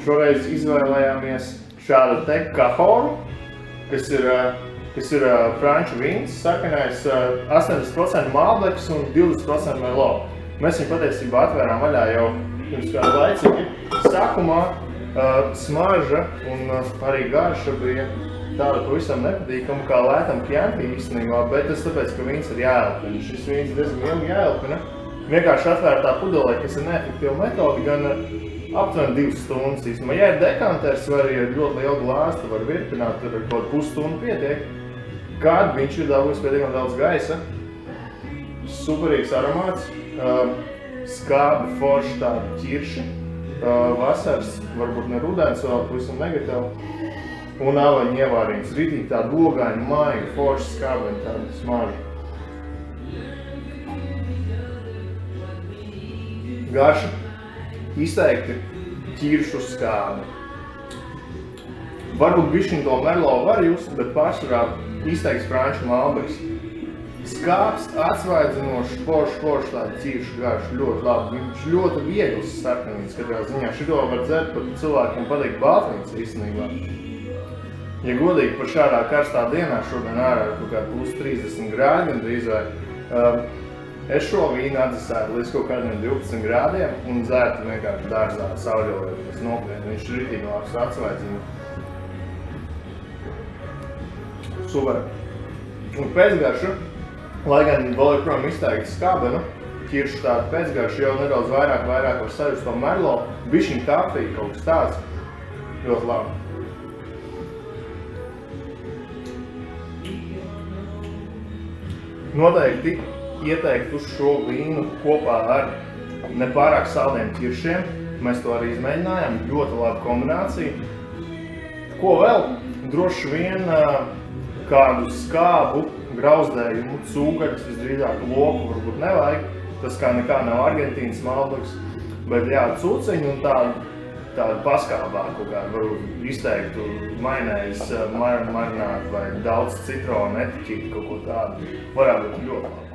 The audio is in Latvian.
Šoreiz izvēlējāmies šādu te kaholu, kas ir franču vīns, sarkanais 80% Malbecs un 20% Merlot. Mēs viņu patiesībā atvērām vaļā jau pirms kādu laiciņu. Sākumā smarža un arī garša bija tāda pavisam nepatīkama, kā lētam Chianti īstenībā, bet tas tāpēc, ka vīns ir jāelpina. Šis vīns ir diezgan ilgi jāelpina. Vienkārši atvērtā pudelē, kas ir neefektīva metode, gan aptuveni 2 stundas īstenībā. Ja ir dekanters, vai arī ir ļoti liela glāsta, var virpināt, tad ar kaut pusstundu pietiek. Kad viņš ir dabūjis pietiekami daudz gaisa, superīgs aromāts, skābi, forši tādi ķirši, vasaras, varbūt ne rudens, vēl pavisam negatīvi, un āvaņu ievārījums, ritīgi tāda dogaini, maiga, forši, skābi, tāda smarža. Garša izteikti ķiršu skābi. Varbūt bišķiņ to Merlot var just, bet pārsvarā izteikts franču Malbecs. Skābs, atsvaidzinošs, forši tāda ķiršu garša, ļoti labi. Viņš ļoti viegls sarkanvīns katrā ziņā. Šito var dzert, pat cilvēkiem patīk baltnīca īstenībā. Ja godīgi par šādā karstā dienā, šodien ārā ir kaut kādi +30 grādi gandrīz vai, es šo vīnu atdzesētu līdz kaut kādiem 12 grādiem un dzērtu vienkārši dārzā sauļojoties nopietni. Viņš ir ritīgi labs atsvaidzina. Super. Un pēcgarša, lai gan vēl joprojām izteikti skābena, ķiršu tādu pēcgaršu jau nedaudz vairāk var sajust to Merlot, bišķiņ kafija, kaut kas tāds. Ļoti labi. Noteikti ieteikt uz šo vīnu kopā ar nepārāk saldiem ķiršiem. Mēs to arī izmēģinājām, ļoti laba kombinācija. Ko vēl? Droši vien kādu skābu grauzdējumu, cūgaļas, visdrīzāk loku varbūt nevajag. Tas kā nekā nav Argentīnas Malbecs, bet jā, cūciņu un tādu paskābāku, kā varbūt izteiktu mainējis marināt vai daudz citronu etiķīti, kaut ko tādu. Varētu būt ļoti labi.